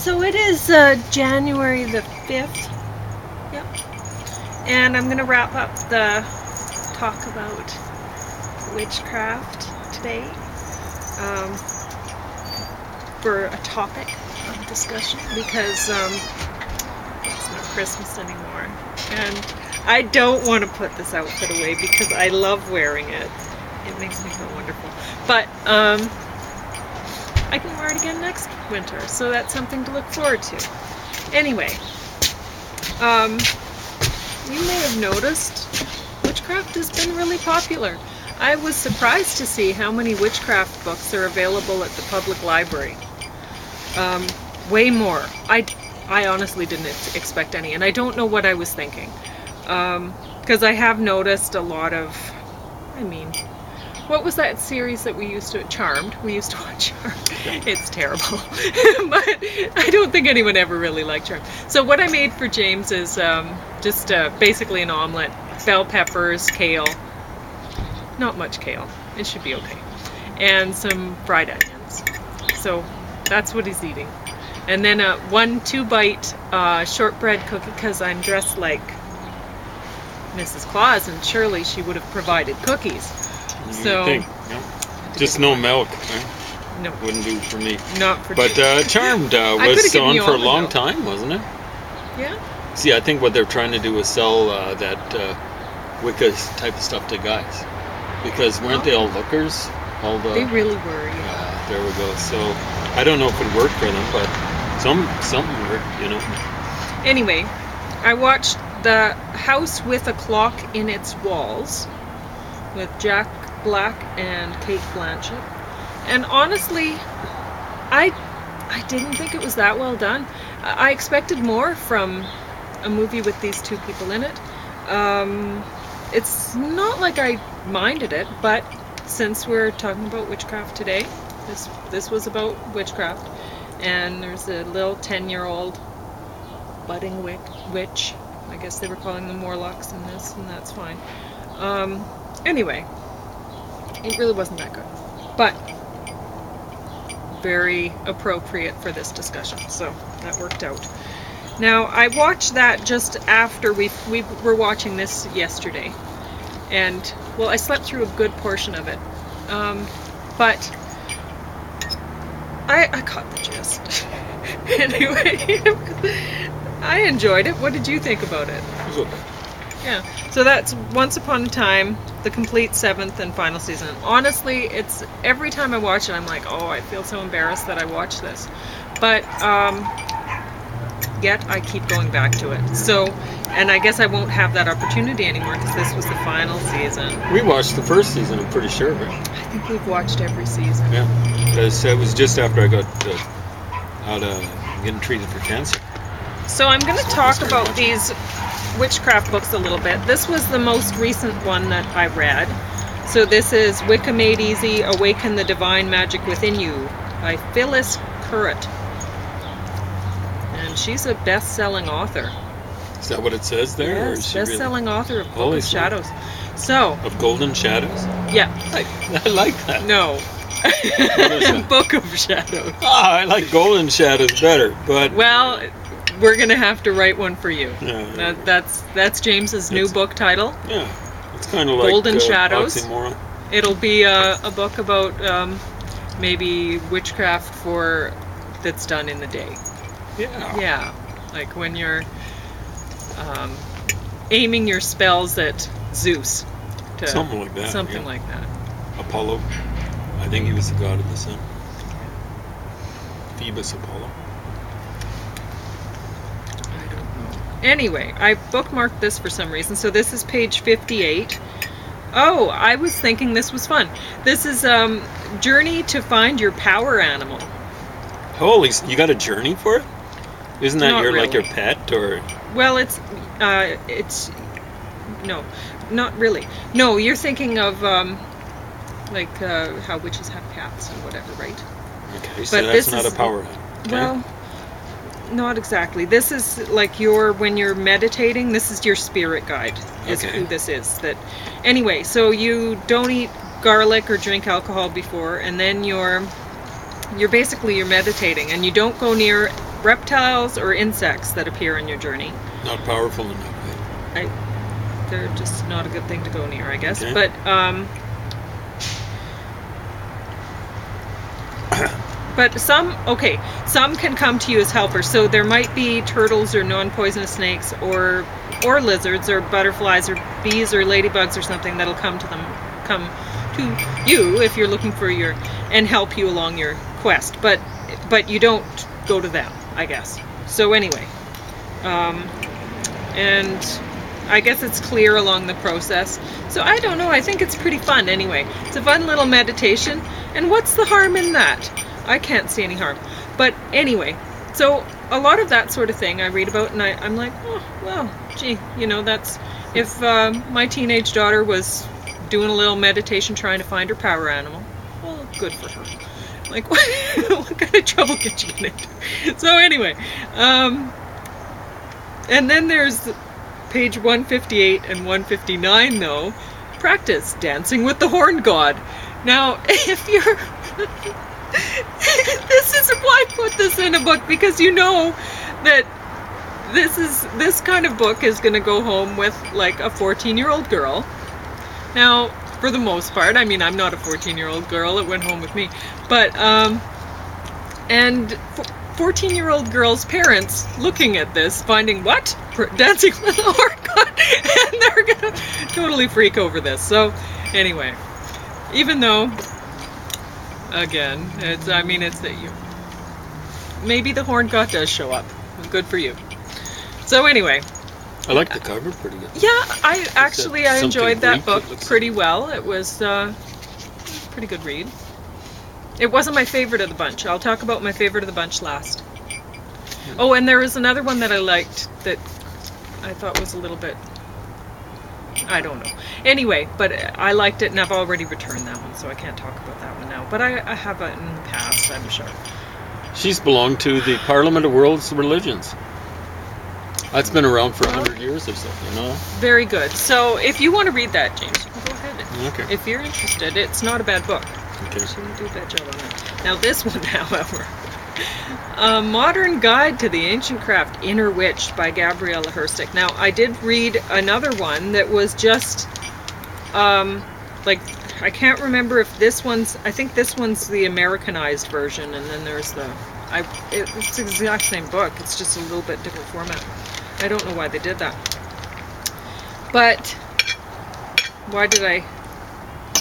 So it is January the 5th. Yep. And I'm going to wrap up the talk about witchcraft today for a topic of discussion because it's not Christmas anymore. And I don't want to put this outfit away because I love wearing it. It makes me feel wonderful. But I can wear it again next winter, so that's something to look forward to. Anyway, you may have noticed witchcraft has been really popular. I was surprised to see how many witchcraft books are available at the public library. Way more. I honestly didn't expect any, and I don't know what I was thinking. Because I have noticed a lot of, what was that series that we used to, Charmed? We used to watch Charmed. It's terrible. But I don't think anyone ever really liked Charmed. So what I made for James is just basically an omelet. Bell peppers, kale. Not much kale. It should be okay. And some fried onions. So that's what he's eating. And then a 2-bite shortbread cookie because I'm dressed like Mrs. Claus, and surely she would have provided cookies. So, no. Just no milk. Right? No. Wouldn't do for me. Not for But Charmed was on for a long milk. time, wasn't it? Yeah. See, I think what they're trying to do is sell that Wicca type of stuff to guys. Because weren't they all lookers? They really were, yeah. There we go. So, I don't know if it worked for them, but something worked, you know. Anyway, I watched The House with a Clock in Its Walls with Jack Black and Kate Blanchett. And honestly, I didn't think it was that well done. I expected more from a movie with these two people in it. It's not like I minded it, but since we're talking about witchcraft today, this was about witchcraft. And there's a little 10-year-old budding witch. I guess they were calling them Morlocks in this, and that's fine. Anyway, it really wasn't that good, but very appropriate for this discussion, so that worked out. Now, I watched that just after we were watching this yesterday, and, well, I slept through a good portion of it, but I caught the gist. Anyway, I enjoyed it. What did you think about it? It was okay. Yeah, so that's Once Upon a Time, the complete 7th and final season. Honestly, it's every time I watch it, I'm like, oh, I feel so embarrassed that I watched this. But yet I keep going back to it. So, and I guess I won't have that opportunity anymore because this was the final season. We watched the first season, I'm pretty sure. But I think we've watched every season. Yeah, because it was just after I got out of getting treated for cancer. So I'm going to talk about these witchcraft books a little bit. This was the most recent one that I read. So this is Wicca Made Easy, Awaken the Divine Magic Within You by Phyllis Currett. And she's a best-selling author. Is that what it says there? Yes, best-selling author of Book Holy of smart. Shadows. So, Of Golden Shadows? yeah. I like that. No. What is that? Book of Shadows. I like Golden Shadows better, but... Well, we're going to have to write one for you. Yeah. That's James's new book title. Yeah, it's kind of like Golden Shadows. oxymoron. It'll be a book about maybe witchcraft that's done in the day. Yeah. Yeah, like when you're aiming your spells at Zeus. Something like that. Something yeah. like that. Apollo. I think he was the god of the sun. Phoebus Apollo. I don't know. Anyway, I bookmarked this for some reason. So this is page 58. Oh, I was thinking this was fun. This is Journey to Find Your Power Animal. Holy, you got a journey for it? Isn't that Not like your really. pet or? Well, it's no, not really. No, you're thinking of how witches have cats and whatever, right? Okay, so But that's this not is- a power animal. Okay. Well, not exactly. This is like when you're meditating, this is your spirit guide, is Okay. who this is. Anyway, so you don't eat garlic or drink alcohol before, and then you're meditating, and you don't go near reptiles or insects that appear on your journey. Not powerful enough. They're just not a good thing to go near, I guess. Okay. But some can come to you as helpers. So there might be turtles or non-poisonous snakes or lizards or butterflies or bees or ladybugs or something that'll come to you if you're looking for and help you along your quest. But you don't go to them, I guess. So anyway, and I guess it's clear along the process. So I don't know, I think it's pretty fun anyway. It's a fun little meditation, and what's the harm in that? I can't see any harm. But anyway, so a lot of that sort of thing I read about, and I'm like, oh, well, gee, that's, if my teenage daughter was doing a little meditation trying to find her power animal, well, good for her. Like, what kind of trouble could you get into? So anyway, and then there's page 158 and 159, though. Practice dancing with the horn god. Now, if you're... this is why I put this in a book, because you know that this kind of book is going to go home with, like, a 14-year-old girl. Now, for the most part, I mean, I'm not a 14-year-old girl. It went home with me. But, and 14-year-old girls' parents looking at this, finding what? Dancing with the horn god, and they're going to totally freak over this. So, anyway, even though, again, it's that you, maybe the horn god does show up. Good for you. So anyway, I like the cover pretty good. Yeah, I enjoyed that book Greek, pretty well. It was a pretty good read. It wasn't my favorite of the bunch. I'll talk about my favorite of the bunch last. Oh, and there was another one that I liked that I thought was a little bit, I don't know. Anyway, but I liked it, and I've already returned that one, so I can't talk about that one now. But I have it in the past, I'm sure. She's belonged to the Parliament of World's Religions. That's been around for 100 years or so, Very good. So if you want to read that, James, you can go ahead. Okay. If you're interested, it's not a bad book. Okay. She didn't do a bad job on that. Now this one, however, A Modern Guide to the Ancient Craft Inner Witch by Gabriella Herstick. Now I did read another one that was just, like, I can't remember if this one's, I think this one's the Americanized version, and then there's it's the exact same book, it's just a little bit different format. I don't know why they did that. But, why did I,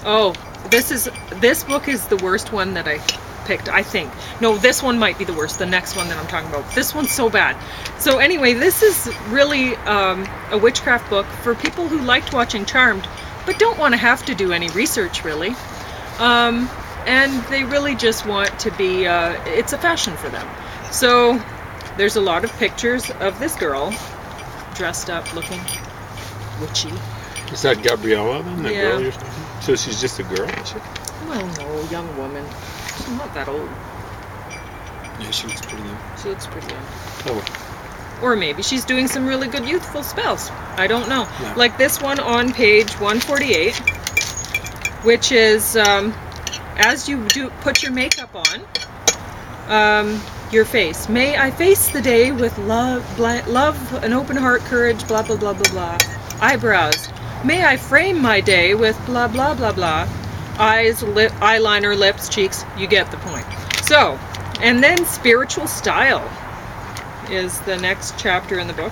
oh, this book is the worst one that I picked, I think. No, this one might be the worst, the next one that I'm talking about. This one's so bad. So anyway, this is really a witchcraft book for people who liked watching Charmed, but don't want to have to do any research, really. And they really just want to be, it's a fashion for them. So there's a lot of pictures of this girl dressed up looking witchy. Is that Gabriella then? That Yeah. girl you're talking about? So she's just a girl, is she? Well, no, young woman. She's not that old. Yeah, she looks pretty young. She looks pretty young. Oh, well. Or maybe she's doing some really good youthful spells. I don't know. Yeah. Like this one on page 148, which is as you put your makeup on, your face. May I face the day with love, an open heart, courage, blah, blah, blah, blah, blah. Eyebrows. May I frame my day with blah, blah, blah, blah. Eyes, eyeliner, lips, cheeks. You get the point. So, and then spiritual style is the next chapter in the book,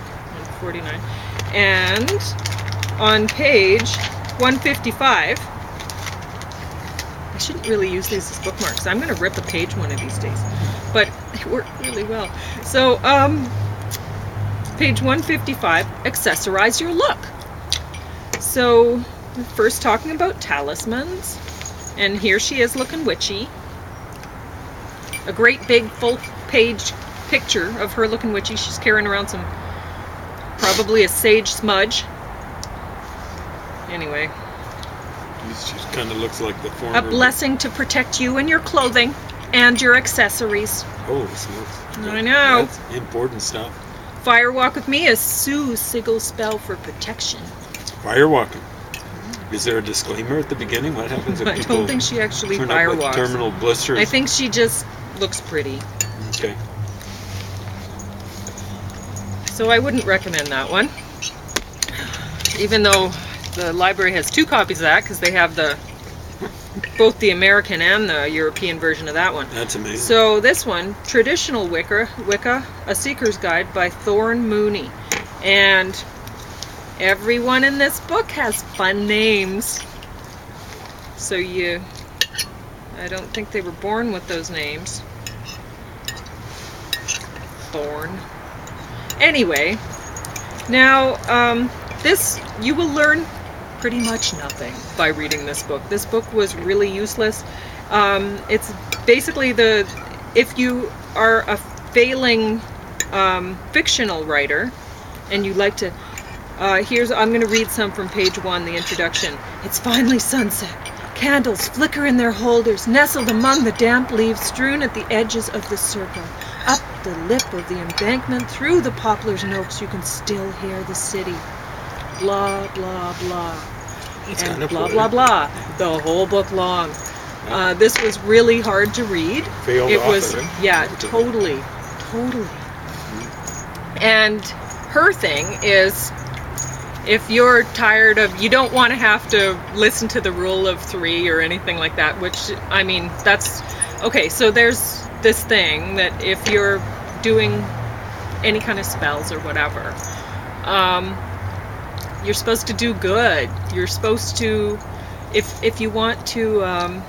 149. And on page 155, I shouldn't really use these as bookmarks. I'm going to rip a page one of these days. But they work really well. So, page 155, accessorize your look. So, first talking about talismans. And here she is looking witchy. A great big full page picture of her looking witchy. She's carrying around probably a sage smudge. Anyway. She kind of looks like the former. A blessing to protect you and your clothing and your accessories. Oh, smokes. I know. That's important stuff. Fire walk with me, a Sue sigil spell for protection. Fire walking. Is there a disclaimer at the beginning? What happens if I people don't think she actually turn fire up with walks. terminal blisters? I think she just looks pretty. Okay. So I wouldn't recommend that one. Even though the library has 2 copies of that, because they have both the American and the European version of that one. That's amazing. So this one, Traditional Wicca, A Seeker's Guide by Thorne Mooney. And everyone in this book has fun names. So I don't think they were born with those names. Thorne. Anyway, now you will learn pretty much nothing by reading this book. This book was really useless. It's basically if you are a failing fictional writer and you like to, I'm going to read some from page 1, the introduction. It's finally sunset. Candles flicker in their holders, nestled among the damp leaves strewn at the edges of the circle. Up the lip of the embankment, through the poplars and oaks, you can still hear the city. Blah, blah, blah. It's and kind of blah, blah, blah. The whole book long. This was really hard to read. Failed it author, was, eh? yeah, totally. And her thing is, if you're tired of, you don't want to have to listen to the rule of 3 or anything like that, which, I mean, that's, okay, so there's this thing that if you're doing any kind of spells or whatever, you're supposed to do good. You're supposed to, if you want to,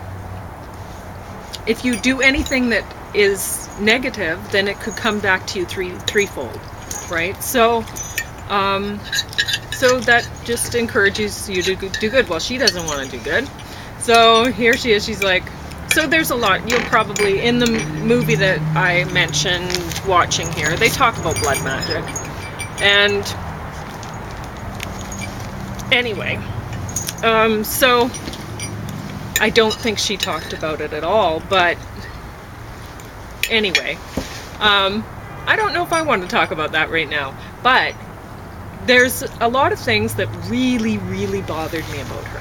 if you do anything that is negative, then it could come back to you threefold, right? So, so that just encourages you to do good. Well, she doesn't want to do good. So here she is. She's like, so there's a lot. You'll probably, in the movie that I mentioned watching here, they talk about blood magic. And anyway, so I don't think she talked about it at all, but anyway, I don't know if I want to talk about that right now, but there's a lot of things that really, really bothered me about her.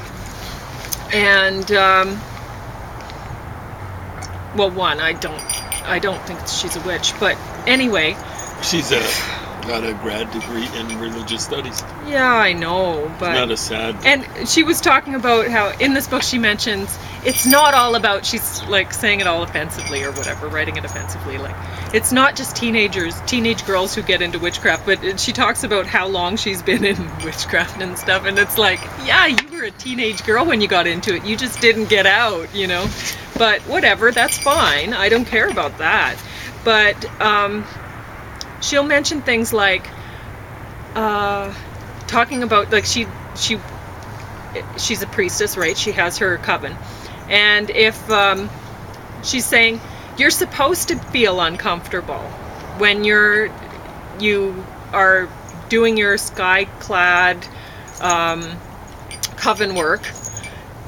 And, well, one, I don't think she's a witch, but anyway. She's got a grad degree in religious studies. Yeah, I know, but... Not a sad... And she was talking about how, in this book she mentions, it's not all about, she's like saying it all offensively or whatever, writing it offensively, like, it's not just teenage girls who get into witchcraft, but she talks about how long she's been in witchcraft and stuff, and it's like, yeah, you were a teenage girl when you got into it, you just didn't get out, you know? But whatever, that's fine, I don't care about that. But, she'll mention things like, talking about, like, she's a priestess, right? She has her coven. And if she's saying, you're supposed to feel uncomfortable when you are doing your sky-clad coven work,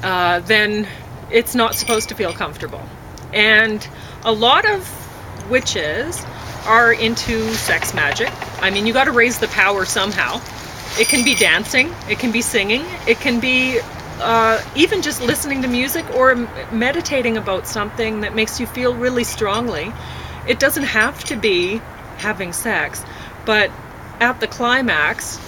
then it's not supposed to feel comfortable. And a lot of witches are into sex magic. I mean, you got to raise the power somehow. It can be dancing, it can be singing, it can be even just listening to music or meditating about something that makes you feel really strongly. It doesn't have to be having sex, but at the climax,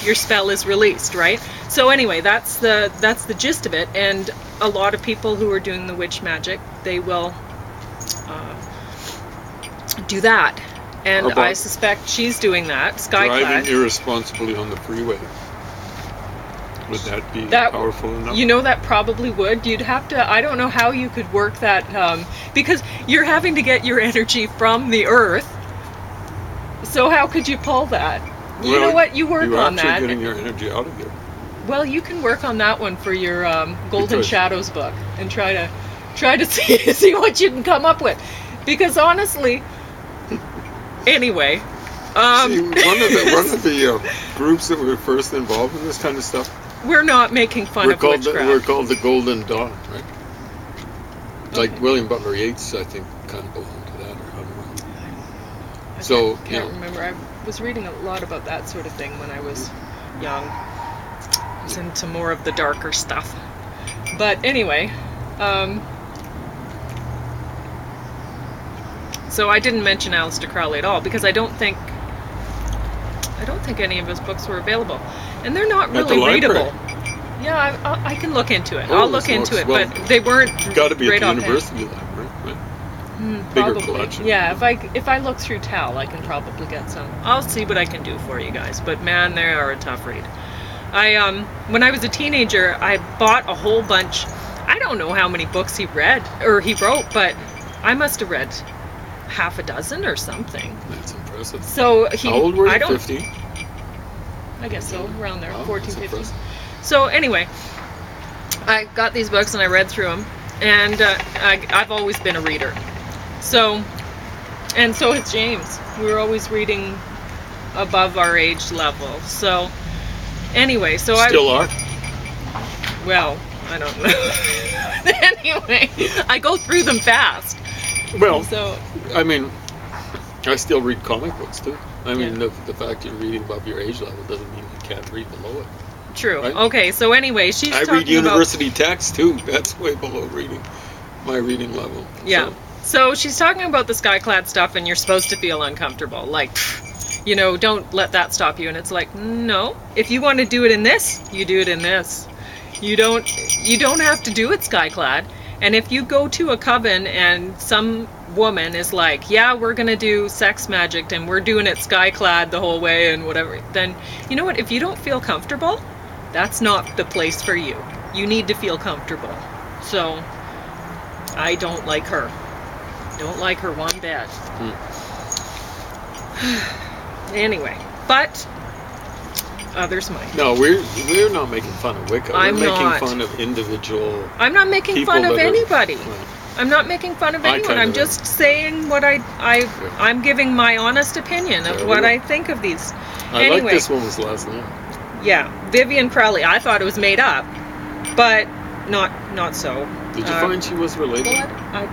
your spell is released, right? So anyway, that's the gist of it. And a lot of people who are doing the witch magic, they will do that. And I suspect she's doing that, skyclad. Driving irresponsibly on the freeway. Would that be powerful enough? You know, that probably would. You'd have to, I don't know how you could work that, because you're having to get your energy from the earth. So how could you pull that? You know what? You work on that. You're actually getting your energy out of you. Well, you can work on that one for your Golden Shadows book and try to see what you can come up with. Because honestly, anyway. See, one of the groups that were first involved in this kind of stuff. We're not making fun of witchcraft. We're called the Golden Dawn, right? Like William Butler Yeats, I think, kind of belonged to that, or I don't know. I can't remember. I was reading a lot about that sort of thing when I was young. I was into more of the darker stuff. But anyway, so I didn't mention Aleister Crowley at all because I don't think I don't think any of his books were available, and they're not At the really library? readable. Yeah, I can look into it. Oh, I'll look into it, well, but they weren't. Got to be right at the offhand. university library, right? Bigger Probably. collection. Yeah, if I look through TAL, I can probably get some. I'll see what I can do for you guys. But man, they are a tough read. When I was a teenager, I bought a whole bunch. I don't know how many books he wrote, but I must have read half a dozen or something. That's impressive. So How old were you? 50? 50? I guess so, around there, Wow, 14, that's 15. impressive. So anyway, I got these books and I read through them, and I've always been a reader. So has James. We were always reading above our age level. So anyway, so Still are? Well, I don't know. Anyway, I go through them fast. Well, So I mean, I still read comic books too. I mean, Yeah. the fact you're reading above your age level doesn't mean you can't read below it. true. Right? Okay, so anyway, she's I talking read university text too. That's way below my reading level. Yeah. So, So she's talking about the skyclad stuff, and you're supposed to feel uncomfortable. Like, you know, don't let that stop you. And it's like, no. If you want to do it in this, you do it in this. You don't have to do it skyclad. And if you go to a coven and some woman is like, yeah, we're going to do sex magic and we're doing it skyclad the whole way and whatever, then you know what? If you don't feel comfortable, that's not the place for you. You need to feel comfortable. So I don't like her. Don't like her one bit. Anyway, but others might. no, we're not making fun of Wicca. I'm we're not. making fun of individual I'm not making people fun of that are- anybody. Well, I'm not making fun of I anyone. kind I'm of just saying what I'm giving my honest opinion of There we what go. I think of these. I Anyway. like this woman's last name. Yeah, Vivian Crowley. I thought it was made up, but not so. Did you find she was related? Well, I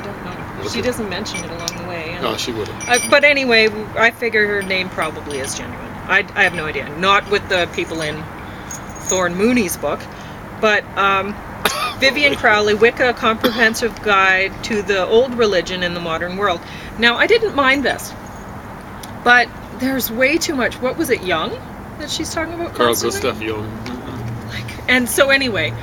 don't know. Okay. She doesn't mention it along the way. No, she would have. But anyway, I figure her name probably is genuine. I have no idea. Not with the people in Thorne Mooney's book, but Vivian Crowley, Wicca, a Comprehensive Guide to the Old Religion in the Modern World. Now, I didn't mind this, but there's way too much. What was it, Jung, that she's talking about? Carl constantly? Gustav Jung. And so anyway,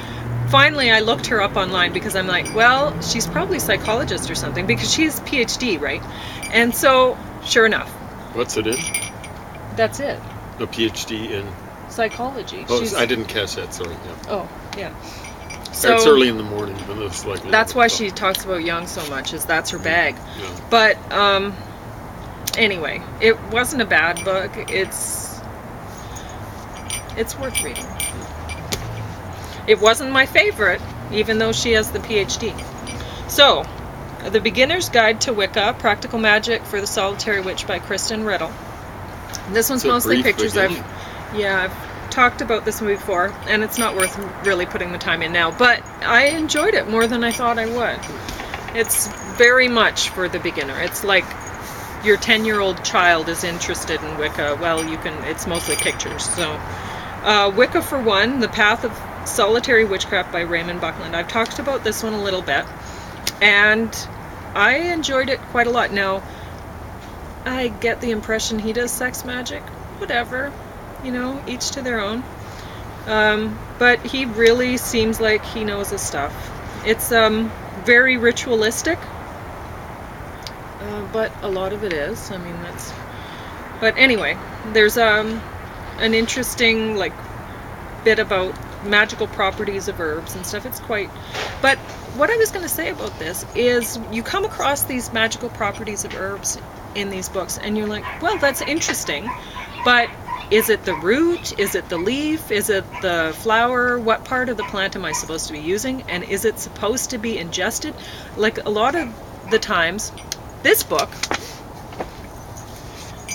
finally I looked her up online because I'm like, well, she's probably a psychologist or something because she has a PhD, right? And so, sure enough, What's it in? that's it. A PhD in. Psychology. Oh, She's, I didn't catch that. Sorry. Yeah. oh, yeah. So it's early in the morning, but it's like. that's why she talks about Jung so much, is that's her bag. Yeah. But anyway, it wasn't a bad book. It's worth reading. It wasn't my favorite, even though she has the PhD. So, The Beginner's Guide to Wicca, Practical Magic for the Solitary Witch by Kristen Riddle. This one's It's a mostly brief pictures. beginning. I've talked about this one before, and it's not worth really putting the time in now, but I enjoyed it more than I thought I would. It's very much for the beginner. It's like your 10-year-old child is interested in Wicca. Well, it's mostly pictures. So, Wicca for One, The Path of Solitary Witchcraft by Raymond Buckland. I've talked about this one a little bit, and I enjoyed it quite a lot. Now, I get the impression he does sex magic. Whatever. Each to their own. But he really seems like he knows his stuff. It's very ritualistic, but a lot of it is. I mean, that's. But anyway, there's an interesting bit about magical properties of herbs and stuff. It's quite. But what I was going to say about this is, you come across these magical properties of herbs in these books, and you're like, well, that's interesting, but. Is it the root? Is it the leaf? Is it the flower? What part of the plant am I supposed to be using? And is it supposed to be ingested? Like a lot of the times, this book,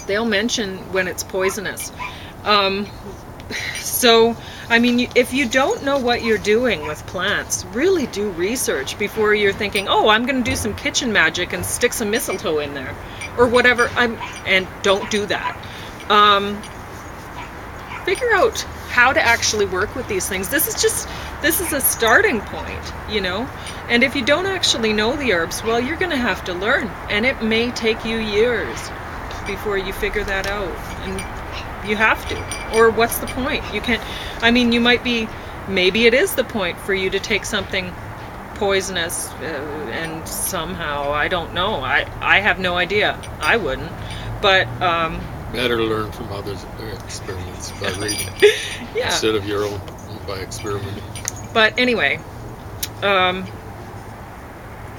they'll mention when it's poisonous. So, I mean, if you don't know what you're doing with plants, really do research before you're thinking, oh, I'm going to do some kitchen magic and stick some mistletoe in there. Or whatever. And don't do that. Figure out how to actually work with these things. This is a starting point, and if you don't actually know the herbs, well, you're going to have to learn, and it may take you years before you figure that out, and You have to. Or what's the point? You can't, I mean, you might be, maybe it is the point for you to take something poisonous and somehow, I don't know. I have no idea. I wouldn't. But, better to learn from others' experience by reading yeah. instead of your own by experimenting. But anyway,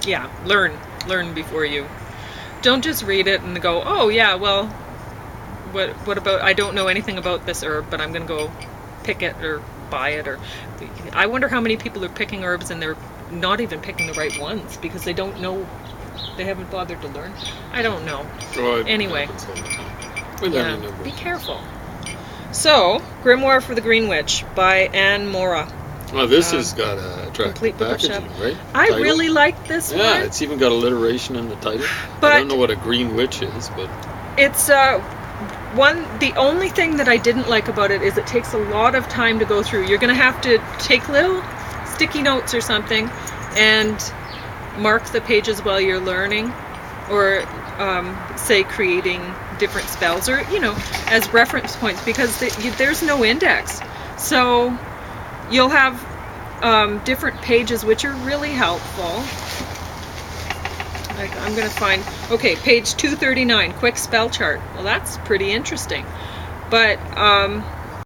yeah, learn before you. Don't just read it and go, oh yeah, well, what about, I don't know anything about this herb, but I'm going to go pick it or buy it. Or I wonder how many people are picking herbs and they're not even picking the right ones because they don't know, they haven't bothered to learn. I don't know. Oh, anyway, yeah, be careful. So, Grimoire for the Green Witch by Anne Mora. Well, this has got a complete book of packaging, right? I Title? really like this one. Yeah, it's even got alliteration in the title. But I don't know what a green witch is, but it's the only thing that I didn't like about it is it takes a lot of time to go through. You're going to have to take little sticky notes or something and mark the pages while you're learning, or say creating different spells, or as reference points, because there's no index. So you'll have different pages which are really helpful. Like I'm going to find, okay, page 239, quick spell chart. Well, that's pretty interesting. But